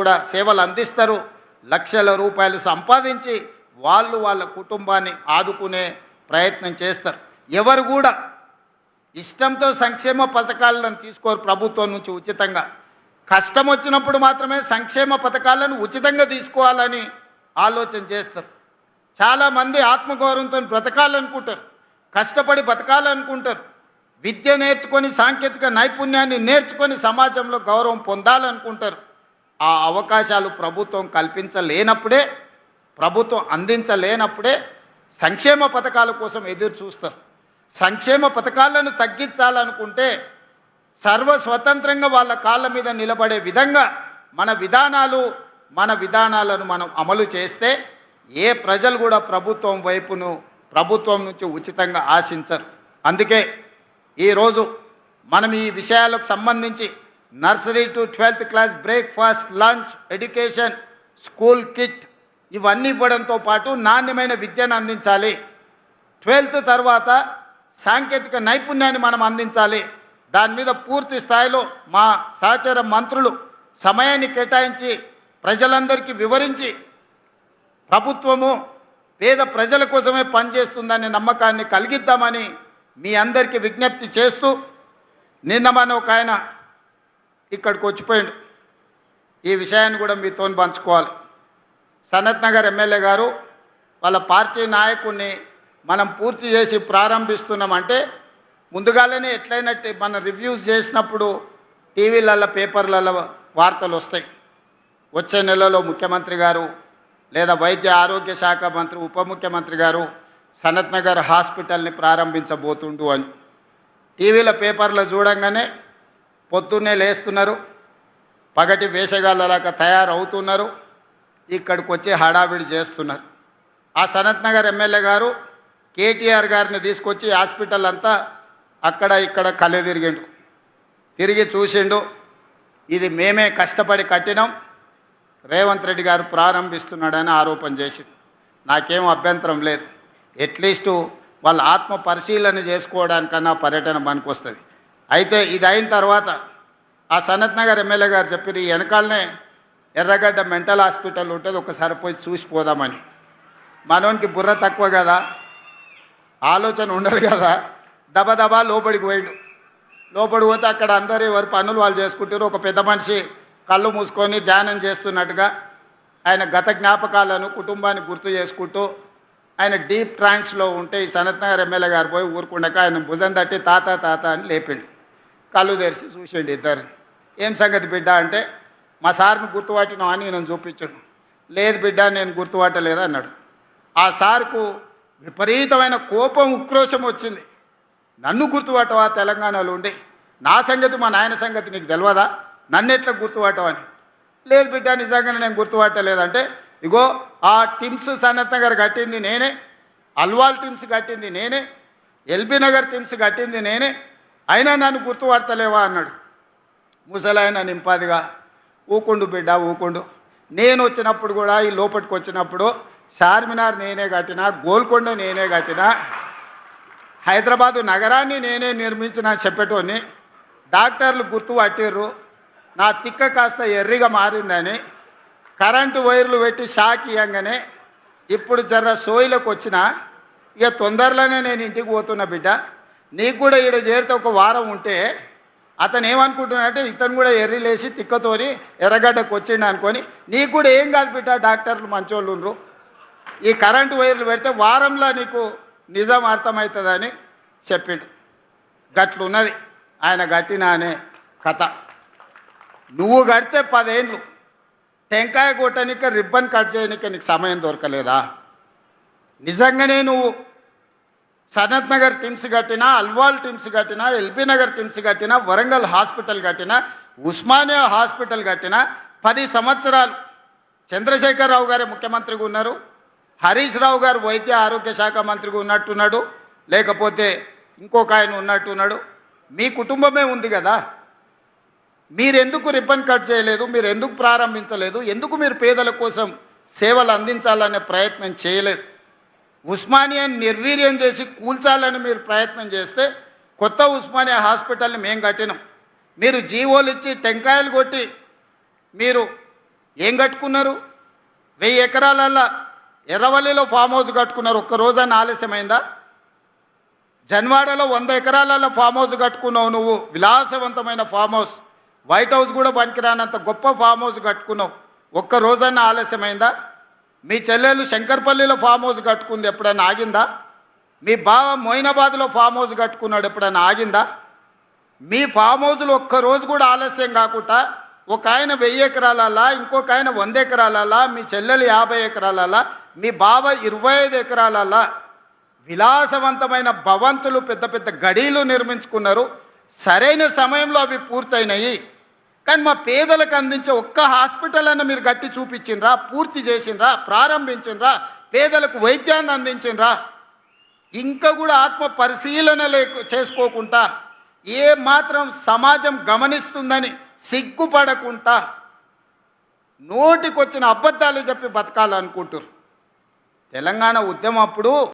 కూడా సేవలు అందిస్తారు. లక్షల రూపాయలు సంపాదించి వాళ్ళ కుటుంబాన్ని ఆదుకునే ప్రయత్నం చేస్తారు. ఎవరు కూడా ఇష్టంతో సంక్షేమ పథకాలను తీసుకోరు ప్రభుత్వం నుంచి ఉచితంగా. కష్టం వచ్చినప్పుడు మాత్రమే సంక్షేమ పథకాలను ఉచితంగా తీసుకోవాలని ఆలోచన చేస్తారు. చాలామంది ఆత్మగౌరవంతో బ్రతకాలనుకుంటారు, కష్టపడి బతకాలనుకుంటారు, విద్య నేర్చుకొని సాంకేతిక నైపుణ్యాన్ని నేర్చుకొని సమాజంలో గౌరవం పొందాలనుకుంటారు. ఆ అవకాశాలు ప్రభుత్వం కల్పించలేనప్పుడే, ప్రభుత్వం అందించలేనప్పుడే సంక్షేమ పథకాల కోసం ఎదురు చూస్తారు. సంక్షేమ పథకాలను తగ్గించాలనుకుంటే సర్వస్వతంత్రంగా వాళ్ళ కాళ్ళ మీద నిలబడే విధంగా మన విధానాలను మనం అమలు చేస్తే ఏ ప్రజలు కూడా ప్రభుత్వం నుంచి ఉచితంగా ఆశించరు. అందుకే ఈరోజు మనం ఈ విషయాలకు సంబంధించి nursery to 12th class breakfast, lunch, education, school kit ఇవన్నీ ఇవ్వడంతో పాటు నాణ్యమైన విద్యను అందించాలి. 12th తర్వాత సాంకేతిక నైపుణ్యాన్ని మనం అందించాలి. దాని మీద పూర్తి స్థాయిలో మా సహచర మంత్రులు సమయాన్ని కేటాయించి ప్రజలందరికీ వివరించి ప్రభుత్వము పేద ప్రజల కోసమే పనిచేస్తుందనే నమ్మకాన్ని కలిగిద్దామని మీ అందరికీ విజ్ఞప్తి చేస్తూ, నిన్న మన ఒక ఆయన ఇక్కడికి వచ్చిపోయాడు. ఈ విషయాన్ని కూడా మీతో పంచుకోవాలి. సనత్ నగర్ ఎమ్మెల్యే గారు వాళ్ళ పార్టీ నాయకుడిని మనం పూర్తి చేసి ప్రారంభిస్తున్నామంటే ముందుగానే ఎట్లయినట్టు మనం రివ్యూస్ చేసినప్పుడు టీవీలలో పేపర్లలో వార్తలు వస్తాయి. వచ్చే నెలలో ముఖ్యమంత్రి గారు లేదా వైద్య ఆరోగ్య శాఖ మంత్రి ఉప ముఖ్యమంత్రి గారు సనత్ నగర్ హాస్పిటల్ని ప్రారంభించబోతుండు అని టీవీల పేపర్లో చూడంగానే పొద్దున్నే లేస్తున్నారు, పగటి వేషగాళ్ళలాగా తయారవుతున్నారు, ఇక్కడికి వచ్చి హడావిడి చేస్తున్నారు. ఆ సనత్ నగర్ ఎమ్మెల్యే గారు కేటీఆర్ గారిని తీసుకొచ్చి హాస్పిటల్ అంతా అక్కడ ఇక్కడ కళ్ళు తిరిగి చూసిండు. ఇది మేమే కష్టపడి కట్టినాం, రేవంత్ రెడ్డి గారు ప్రారంభిస్తున్నాడని ఆరోపణ చేసిండు. నాకేం అభ్యంతరం లేదు. అట్లీస్టు వాళ్ళ ఆత్మ పరిశీలన చేసుకోవడానికన్నా పర్యటన పనికొస్తుంది. అయితే ఇది అయిన తర్వాత ఆ సనత్ నగర్ ఎమ్మెల్యే గారు చెప్పారు, ఈ వెనకాలనే ఎర్రగడ్డ మెంటల్ హాస్పిటల్ ఉంటుంది, ఒకసారి పోయి చూసిపోదామని. మనోనికి బుర్ర తక్కువ కదా, ఆలోచన ఉండదు కదా, దబదబా లోపలికి పోయాడు. లోపలికి పోతే అక్కడ అందరూ ఎవరి పనులు వాళ్ళు చేసుకుంటారు. ఒక పెద్ద మనిషి కళ్ళు మూసుకొని ధ్యానం చేస్తున్నట్టుగా ఆయన గత జ్ఞాపకాలను కుటుంబాన్ని గుర్తు చేసుకుంటూ ఆయన డీప్ ట్రాన్స్లో ఉంటే ఈ సనత్ నగర్ ఎమ్మెల్యే గారు పోయి ఊరుకుండక ఆయన భుజం తట్టి తాత తాత అని లేపిండు. కళ్ళు తెరిచి చూసిండు ఇద్దరు. ఏం సంగతి బిడ్డ అంటే, మా సార్ని గుర్తుపట్టినావు అని నేను చూపించాడు. లేదు బిడ్డ నేను గుర్తుపట్టలేదు అన్నాడు. ఆ సార్కు విపరీతమైన కోపం, ఉక్రోషం వచ్చింది. నన్ను గుర్తుపట్టవా తెలంగాణలో ఉండి? నా సంగతి మా నాయన సంగతి నీకు తెలియదా? నన్ను ఎట్లా గుర్తుపట్టవని? లేదు బిడ్డ నిజంగానే నేను గుర్తుపట్టలేదంటే, ఇగో ఆ టిమ్స్ సనత్ నగర్ కట్టింది నేనే, అల్వాల్ టిమ్స్ కట్టింది నేనే, ఎల్బీ నగర్ టిమ్స్ కట్టింది నేనే, అయినా నన్ను గుర్తుపడతలేవా అన్నాడు. ముసలాయన నింపాదిగా, ఊకుండు బిడ్డ ఊకుండు, నేను వచ్చినప్పుడు కూడా ఈ లోపలికి వచ్చినప్పుడు చార్మినార్ నేనే కట్టినా, గోల్కొండ నేనే కట్టినా, హైదరాబాదు నగరాన్ని నేనే నిర్మించిన చెప్పేటోని, డాక్టర్లు గుర్తుపట్టిర్రు, నా తిక్క కాస్త ఎర్రిగా మారిందని కరెంటు వైర్లు పెట్టి షాక్ ఇవ్వగానే ఇప్పుడు జర్ర సోయిలకు వచ్చిన, ఇక తొందరలోనే నేను ఇంటికి పోతున్నా బిడ్డ, నీకు కూడా ఈడ చేరితే ఒక వారం ఉంటే అతను ఏమనుకుంటున్నాడంటే ఇతను కూడా ఎర్రిలేసి తిక్కతోని ఎర్రగడ్డకు వచ్చిండు అనుకొని, నీకు కూడా ఏం కాదు బిడ్డ, డాక్టర్లు మంచోళ్ళు ఉండ్రు, ఈ కరెంటు వైర్లు పెడితే వారంలో నీకు నిజం అర్థమవుతుందని చెప్పిండు. గట్లున్నది ఆయన గట్టిన అనే కథ. నువ్వు కడితే 10 ఏళ్ళు టెంకాయ కొట్టనిక రిబ్బన్ కట్ చేయనిక నీకు సమయం దొరకలేదా? నిజంగానే నువ్వు సనత్ నగర్ టిమ్స్ కట్టినా, అల్వాల్ టిమ్స్ కట్టినా, ఎల్బీ నగర్ టిమ్స్ కట్టినా, వరంగల్ హాస్పిటల్ కట్టినా, ఉస్మానియా హాస్పిటల్ కట్టినా 10 సంవత్సరాలు చంద్రశేఖరరావు గారే ముఖ్యమంత్రిగా ఉన్నారు, హరీష్ రావు గారు వైద్య ఆరోగ్య శాఖ మంత్రిగా ఉన్నట్టున్నాడు, లేకపోతే ఇంకొక ఆయన ఉన్నట్టున్నాడు. మీ కుటుంబమే ఉంది కదా, మీరెందుకు రిబ్బన్ కట్ చేయలేదు? మీరు ఎందుకు ప్రారంభించలేదు? ఎందుకు మీరు పేదల కోసం సేవలు అందించాలనే ప్రయత్నం చేయలేదు? ఉస్మానియాని నిర్వీర్యం చేసి కూల్చాలని మీరు ప్రయత్నం చేస్తే కొత్త ఉస్మానియా హాస్పిటల్ని మేము కట్టినాం. మీరు జీవోలు ఇచ్చి టెంకాయలు కొట్టి మీరు ఏం కట్టుకున్నారు? 1000 ఎకరాలల్లో ఎర్రవల్లిలో ఫామ్ హౌస్ కట్టుకున్నారు. ఒక్క రోజన్నా ఆలస్యమైందా? జన్వాడలో 100 ఎకరాలలో ఫామ్ హౌస్ కట్టుకున్నావు నువ్వు, విలాసవంతమైన ఫామ్ హౌస్, వైట్ హౌస్ కూడా పనికిరానంత గొప్ప ఫామ్ హౌస్ కట్టుకున్నావు. ఒక్క రోజన్నా ఆలస్యమైందా? మీ చెల్లెలు శంకర్పల్లిలో ఫామ్ హౌస్ కట్టుకుంది, ఎప్పుడైనా ఆగిందా? మీ బావ మొయినాబాద్లో ఫామ్ హౌస్ కట్టుకున్నాడు, ఎప్పుడైనా ఆగిందా? మీ ఫామ్ హౌస్లో ఒక్కరోజు కూడా ఆలస్యం కాకుండా ఒక ఆయన 1000 ఎకరాలలా, ఇంకొక ఆయన 100 ఎకరాలలా, మీ చెల్లెలు 50 ఎకరాలలా, మీ బావ 25 ఎకరాలలా విలాసవంతమైన భవంతులు, పెద్ద పెద్ద గడీలు నిర్మించుకున్నారు. సరైన సమయంలో అవి పూర్తయినాయి. కానీ మా పేదలకు అందించే ఒక్క హాస్పిటల్ అన్న మీరు కట్టి చూపించిండ్రా? పూర్తి చేసిండ్రా? ప్రారంభించిండ్రా? పేదలకు వైద్యాన్ని అందించిండ్రా? ఇంకా కూడా ఆత్మ పరిశీలన చేసుకోకుండా, ఏ మాత్రం సమాజం గమనిస్తుందని సిగ్గుపడకుండా నోటికొచ్చిన అబద్ధాలు చెప్పి బతకాలనుకుంటారు. తెలంగాణ ఉద్యమం అప్పుడు